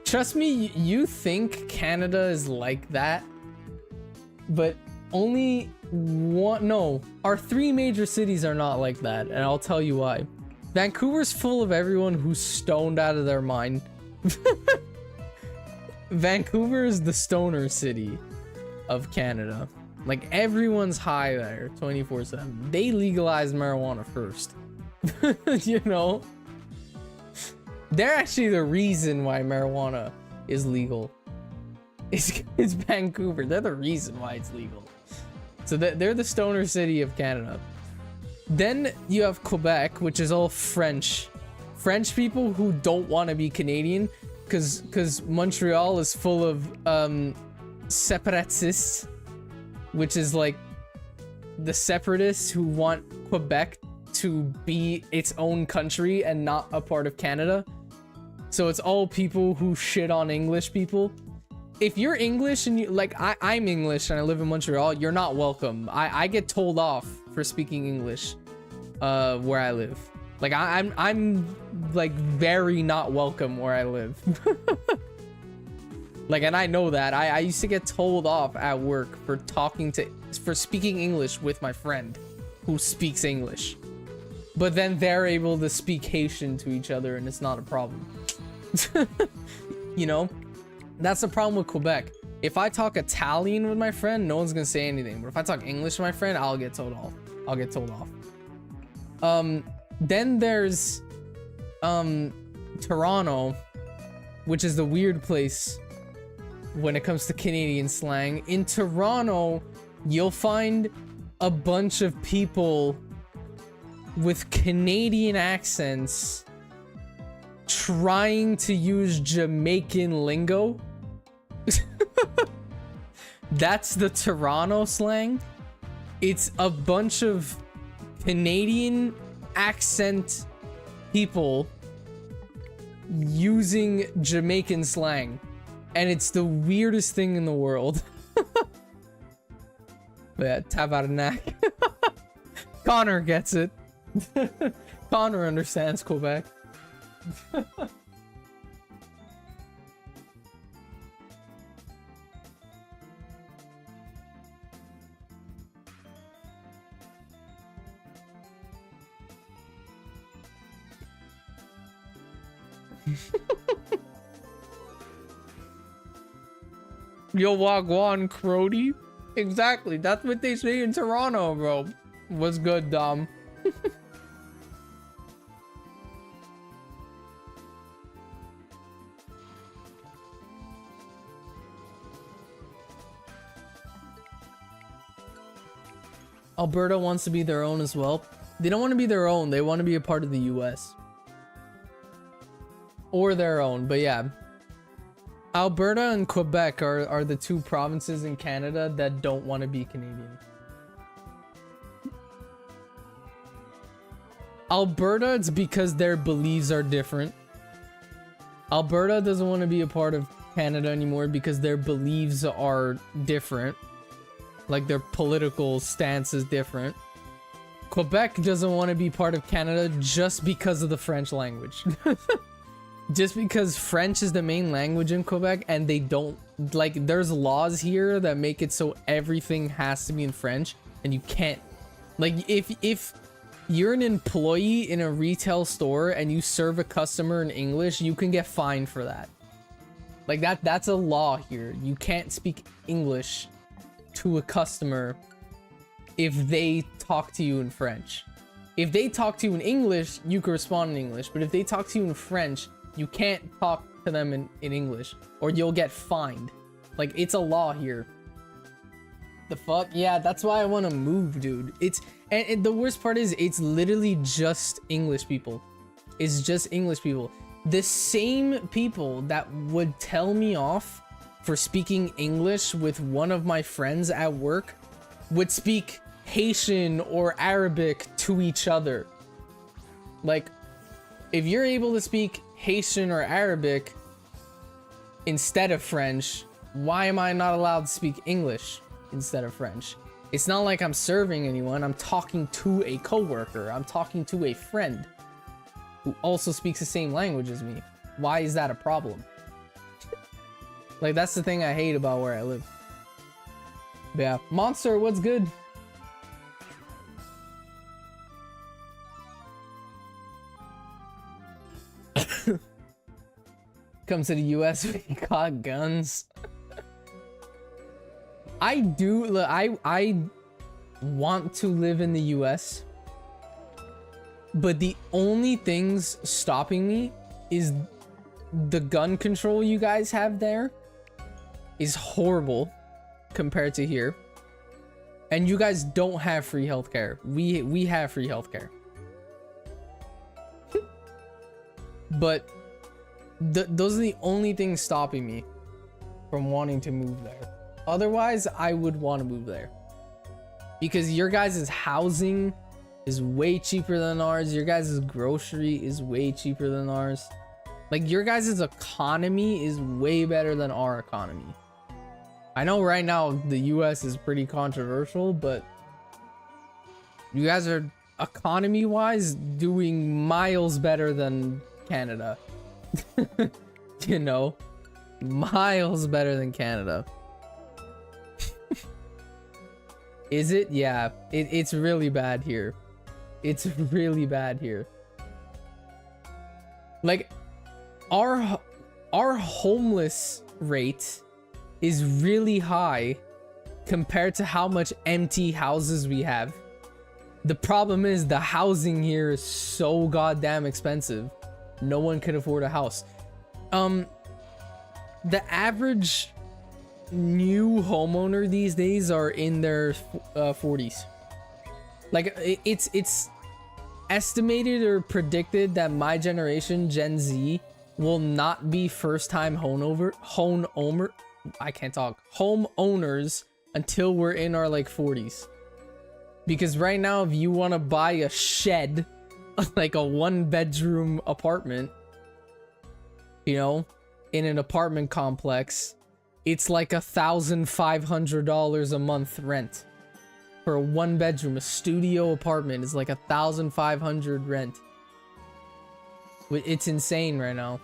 Trust me, you think Canada is like that, but only one, no, our 3 major cities are not like that, and I'll tell you why. Vancouver's full of everyone who's stoned out of their mind. Vancouver is the stoner city of Canada. Like, everyone's high there 24/7. They legalized marijuana first. You know? They're actually the reason why marijuana is legal. It's Vancouver. They're the reason why it's legal. So they're the stoner city of Canada. Then you have Quebec, which is all French. French people who don't want to be Canadian, because Montreal is full of separatists, which is like the separatists who want Quebec to be its own country and not a part of Canada. So it's all people who shit on English people. If you're English and you like, I'm English and I live in Montreal, you're not welcome. I get told off for speaking English where I live. Like I'm like very not welcome where I live. Like, and I know that. I used to get told off at work for speaking English with my friend who speaks English. But then they're able to speak Haitian to each other and it's not a problem. You know? That's the problem with Quebec. If I talk Italian with my friend, no one's gonna say anything. But if I talk English with my friend, I'll get told off. I'll get told off. Then there's Toronto, which is the weird place when it comes to Canadian slang. In Toronto, you'll find a bunch of people with Canadian accents trying to use Jamaican lingo. That's the Toronto slang. It's a bunch of Canadian accent people using Jamaican slang, and it's the weirdest thing in the world. But yeah, tabarnak. Connor gets it. Connor understands Quebec. Yo, wagwan, Crody. Exactly, that's what they say in Toronto, bro. What's good, Dom? Alberta wants to be their own as well. They don't want to be their own. They want to be a part of the US. Or their own, but yeah. Alberta and Quebec are the 2 provinces in Canada that don't want to be Canadian. Alberta, it's because their beliefs are different. Alberta doesn't want to be a part of Canada anymore because their beliefs are different. Like, their political stance is different. Quebec doesn't want to be part of Canada just because of the French language. Just because French is the main language in Quebec, and they don't, like, there's laws here that make it so everything has to be in French, and you can't, like, if you're an employee in a retail store and you serve a customer in English, you can get fined for that. Like, that's a law here. You can't speak English to a customer if they talk to you in French. If they talk to you in English, you can respond in English, but if they talk to you in French, you can't talk to them in English, or you'll get fined. Like, it's a law here. The fuck? Yeah, that's why I want to move, dude. And the worst part is, it's literally just English people. It's just English people. The same people that would tell me off for speaking English with one of my friends at work would speak Haitian or Arabic to each other. Like, if you're able to speak Haitian or Arabic instead of French, why am I not allowed to speak English instead of French? It's not like I'm serving anyone. I'm talking to a coworker. I'm talking to a friend who also speaks the same language as me. Why is that a problem? Like, that's the thing I hate about where I live. But yeah, Monster, what's good? Come to the US, we got guns. I want to live in the US, but the only things stopping me is the gun control you guys have there is horrible compared to here. And you guys don't have free healthcare. We have free healthcare. But those are the only things stopping me from wanting to move there. Otherwise, I would want to move there. Because your guys' housing is way cheaper than ours. Your guys' grocery is way cheaper than ours. Like, your guys' economy is way better than our economy. I know right now the US is pretty controversial, but you guys are economy-wise doing miles better than Canada. You know, miles better than Canada. Is it? Yeah, it's really bad here. It's really bad here. Like, our homeless rate is really high compared to how much empty houses we have. The problem is the housing here is so goddamn expensive. No one can afford a house. The average new homeowner these days are in their 40s. Like, it's estimated or predicted that my generation, Gen Z, will not be first-time homeowners until we're in our like 40s. Because right now, if you want to buy a shed, like a 1-bedroom apartment, you know, in an apartment complex, it's like $1,500 a month rent for a 1-bedroom. A studio apartment is like $1,500 rent. It's insane right now.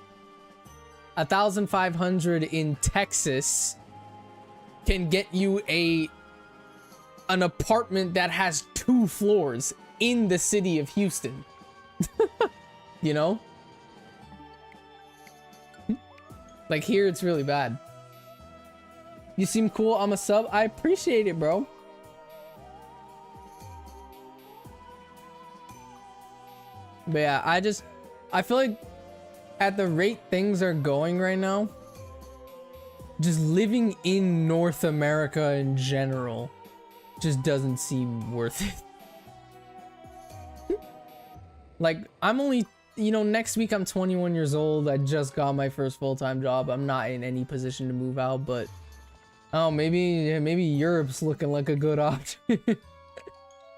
$1,500 in Texas can get you an apartment that has 2 floors in the city of Houston. You know? Like, here it's really bad. You seem cool. I'm a sub. I appreciate it, bro. But yeah, I feel like at the rate things are going right now, just living in North America in general just doesn't seem worth it. Like, I'm only, you know, next week I'm 21 years old. I just got my first full-time job. I'm not in any position to move out, but oh, maybe Europe's looking like a good option.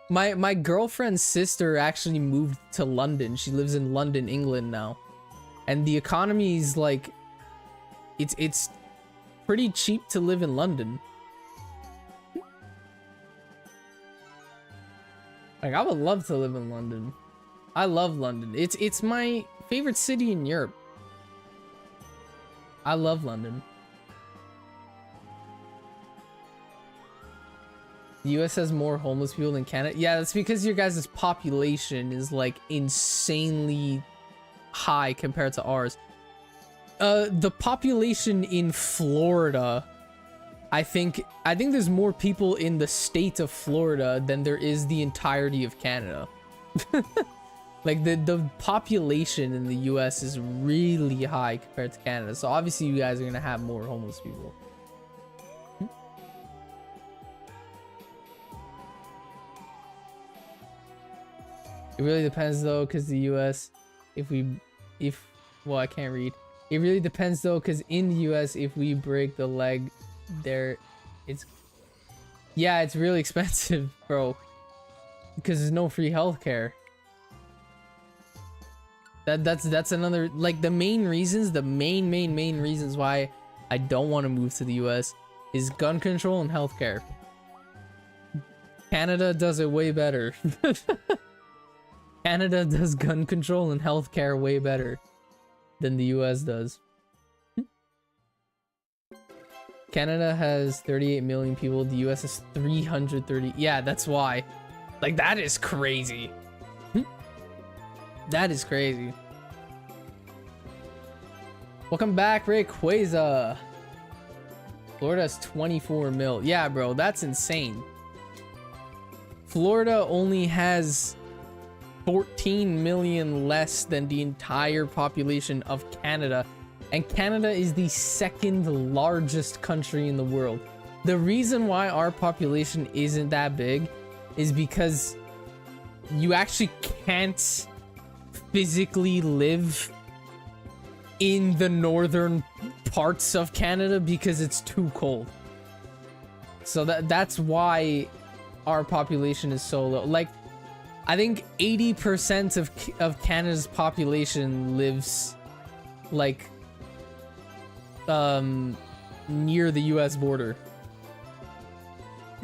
My girlfriend's sister actually moved to London. She lives in London, England now. And the economy is like, it's pretty cheap to live in London. Like, I would love to live in London. I love London. It's my favorite city in Europe. I love London. The US has more homeless people than Canada. Yeah, that's because your guys' population is like insanely high compared to ours. The population in Florida, I think there's more people in the state of Florida than there is the entirety of Canada. Like, the population in the US is really high compared to Canada. So obviously you guys are gonna have more homeless people. It really depends though, because the US, well, I can't read. It really depends though, because in the US, if we break the leg, there, it's yeah, it's really expensive, bro. Because there's no free healthcare. That's another, like, the main reasons, the main reasons why I don't want to move to the US is gun control and healthcare. Canada does it way better. Canada does gun control and healthcare way better than the US does. Canada has 38 million people, the US has 330. Yeah, that's why. Like, that is crazy. That is crazy. Welcome back, Rayquaza. Florida has 24 mil. Yeah, bro, that's insane. Florida only has 14 million less than the entire population of Canada. And Canada is the second largest country in the world. The reason why our population isn't that big is because you actually can't physically live in the northern parts of Canada because it's too cold. So that's why our population is so low. Like, I think 80% of Canada's population lives like near the US border,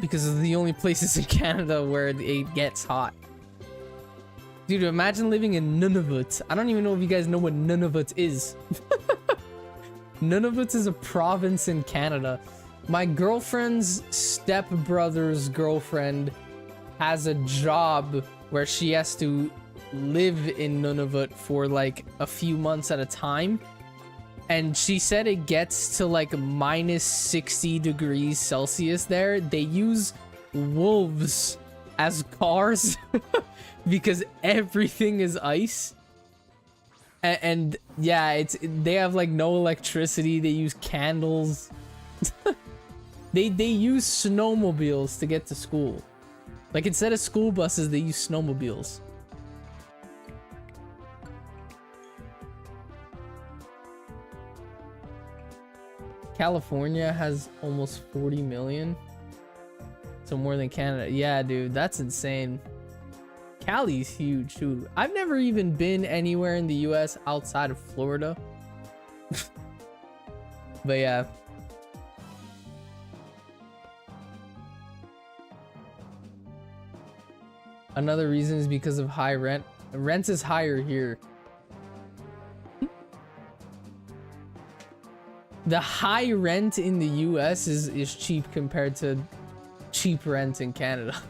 because it's the only places in Canada where it gets hot. Dude, imagine living in Nunavut. I don't even know if you guys know what Nunavut is. Nunavut is a province in Canada. My girlfriend's stepbrother's girlfriend has a job where she has to live in Nunavut for like a few months at a time. And she said it gets to like minus 60 degrees Celsius there. They use wolves as cars because everything is ice. And yeah, they have like no electricity. They use candles. They use snowmobiles to get to school. Like, instead of school buses, they use snowmobiles. California has almost 40 million. So more than Canada. Yeah, dude, that's insane. Cali's huge, dude. I've never even been anywhere in the US outside of Florida. But yeah. Another reason is because of high rent. Rent is higher here. The high rent in the US is cheap compared to cheap rent in Canada.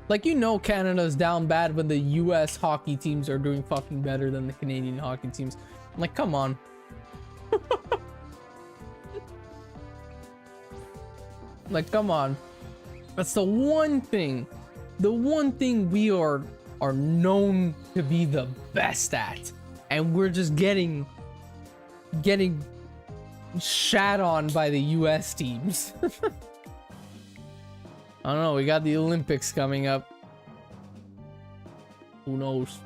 Like, you know, Canada's down bad when the US hockey teams are doing fucking better than the Canadian hockey teams. I'm like, come on. Like, come on. That's the one thing we are known to be the best at. And we're just getting shat on by the US teams. I don't know, we got the Olympics coming up. Who knows?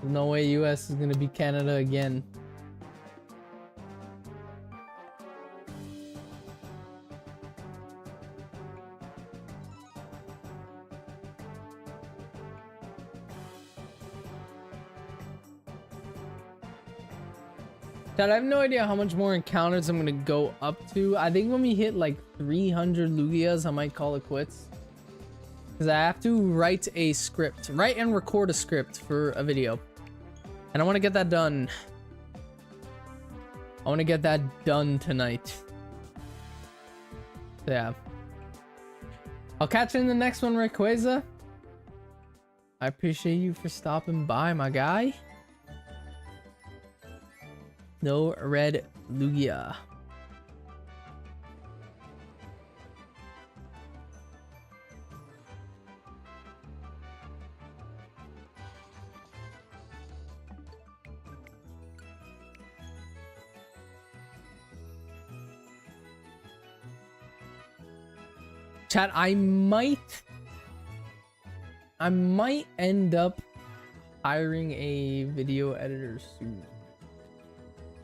No way US is gonna beat Canada again. Dad, I have no idea how much more encounters I'm gonna go up to. I think when we hit like 300 Lugias, I might call it quits. Because I have to write a script. Write and record a script for a video. And I want to get that done. I want to get that done tonight. So yeah. I'll catch you in the next one, Rayquaza. I appreciate you for stopping by, my guy. No red Lugia. Chat, I might end up hiring a video editor soon.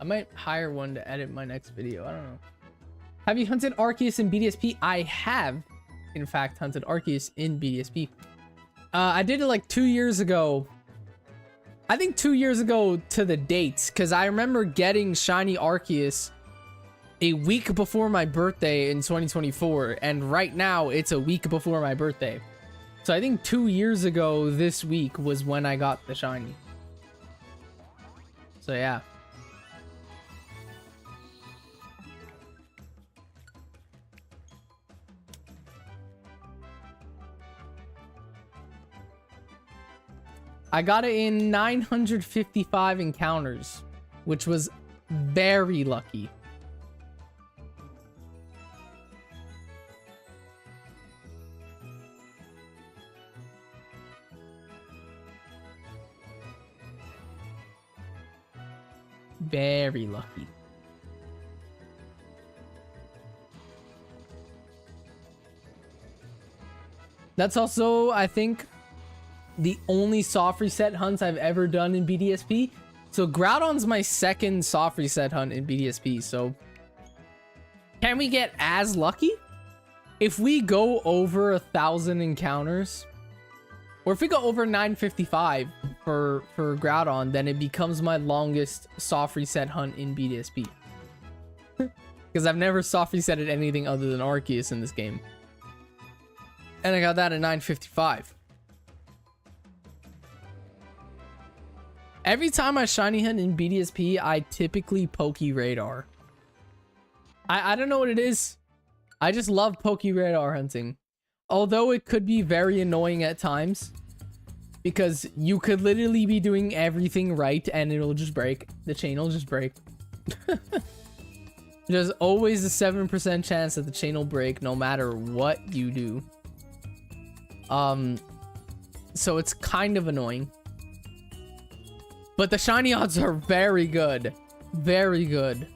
I might hire one to edit my next video. I don't know. Have you hunted Arceus in BDSP? I have, in fact, hunted Arceus in BDSP. I did it like 2 years ago. I think 2 years ago to the dates, because I remember getting shiny Arceus a week before my birthday in 2024, and right now it's a week before my birthday. So I think 2 years ago this week was when I got the shiny. So yeah. I got it in 955 encounters, which was very lucky. Very lucky. That's also, I think, the only soft reset hunts I've ever done in BDSP. So Groudon's my second soft reset hunt in BDSP. So can we get as lucky? If we go over 1,000 encounters, or if we go over 955 for Groudon, then it becomes my longest soft reset hunt in BDSP. Because I've never soft resetted anything other than Arceus in this game. And I got that at 955. Every time I shiny hunt in BDSP, I typically Poke Radar. I don't know what it is. I just love Poke Radar hunting. Although it could be very annoying at times. Because you could literally be doing everything right and it'll just break. The chain will just break. There's always a 7% chance that the chain will break no matter what you do. So it's kind of annoying. But the shiny odds are very good. Very good.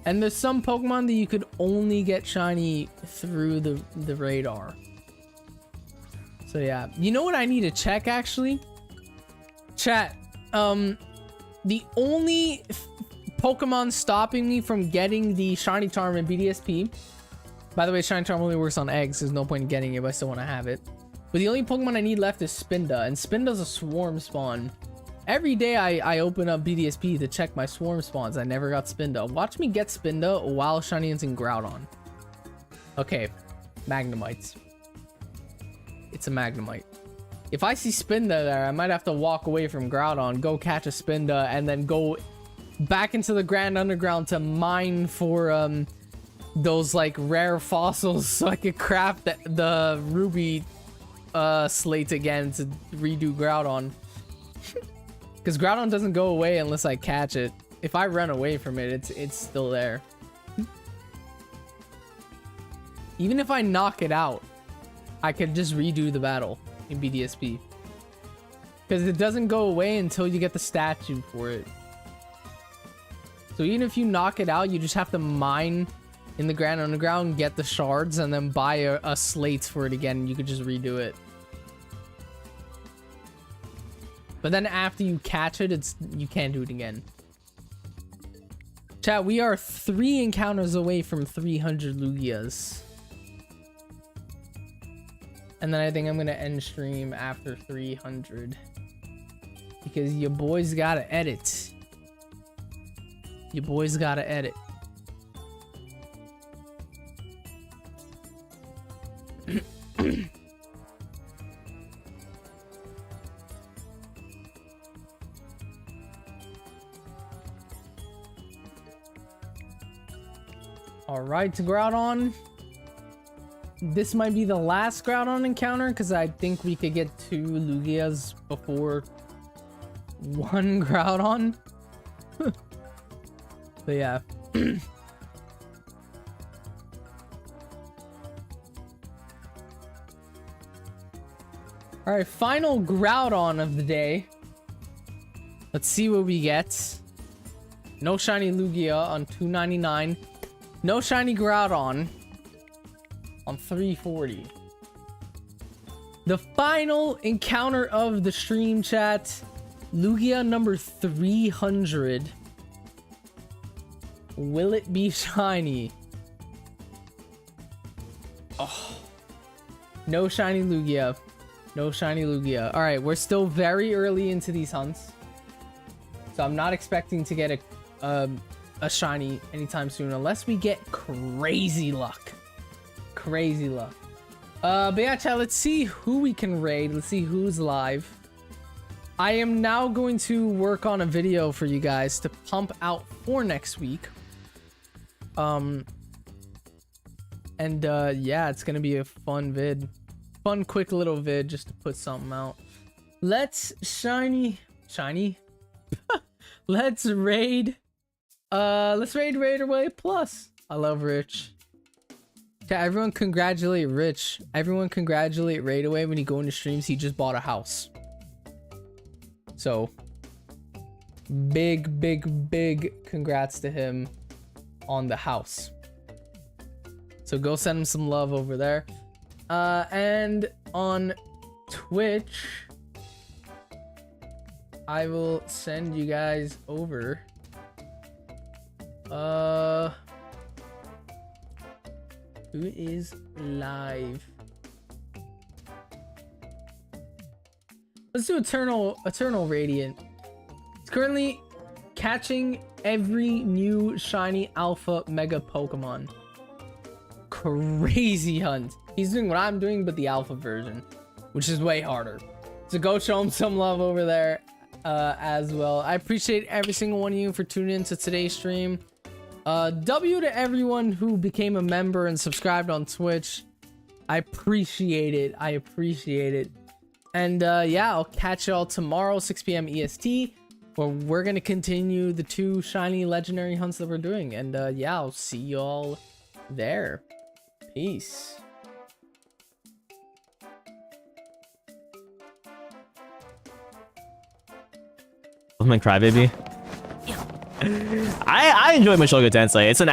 And there's some Pokemon that you could only get shiny through the radar. So yeah. You know what I need to check actually? Chat. The only Pokemon stopping me from getting the shiny charm in BDSP. By the way, shiny charm only works on eggs. There's no point in getting it, but I still want to have it. But the only Pokemon I need left is Spinda, and Spinda's a swarm spawn. Every day I open up BDSP to check my swarm spawns. I never got Spinda. Watch me get Spinda while shiny hunting Groudon. Okay, Magnemites. It's a Magnemite. If I see Spinda there, I might have to walk away from Groudon, go catch a Spinda, and then go back into the Grand Underground to mine for those like rare fossils so I could craft the ruby slate again to redo Groudon. Because Groudon doesn't go away unless I catch it. If I run away from it, it's still there. Even if I knock it out, I could just redo the battle in BDSP. Because it doesn't go away until you get the statue for it. So even if you knock it out, you just have to mine in the Grand Underground, get the shards, and then buy a slate for it again, and you could just redo it. But then after you catch it, you can't do it again. Chat, we are 3 encounters away from 300 Lugias. And then I think I'm gonna end stream after 300. Because your boys gotta edit. Your boys gotta edit. Alright, to Groudon. This might be the last Groudon encounter because I think we could get 2 Lugias before 1 Groudon. But yeah. All right, final Groudon of the day. Let's see what we get. No shiny Lugia on 299. No shiny Groudon on 340. The final encounter of the stream, chat. Lugia number 300. Will it be shiny? Oh. No shiny Lugia. No shiny Lugia. All right, we're still very early into these hunts. So I'm not expecting to get a shiny anytime soon unless we get crazy luck. Crazy luck. But yeah, chat, let's see who we can raid. Let's see who's live. I am now going to work on a video for you guys to pump out for next week. Yeah, it's gonna be a fun vid. Fun, quick little vid just to put something out. Let's shiny. Let's raid. Let's raid Raiderway Plus. I love Rich. Yeah, everyone congratulate Rich. Everyone congratulate Raidaway when you go into streams. He just bought a house. So, big congrats to him on the house. So go send him some love over there. And on Twitch, I will send you guys over. Who is live? Let's do Eternal Radiant. It's currently catching every new shiny alpha mega Pokemon. Crazy hunt. He's doing what I'm doing, but the alpha version, which is way harder. So go show him some love over there as well. I appreciate every single one of you for tuning into today's stream. W to everyone who became a member and subscribed on Twitch. I appreciate it. I appreciate it. And yeah, I'll catch y'all tomorrow, 6 p.m. EST, where we're gonna continue the 2 shiny legendary hunts that we're doing. And yeah, I'll see y'all there. Peace. My crybaby. I enjoy Mashoga Tensei. It's an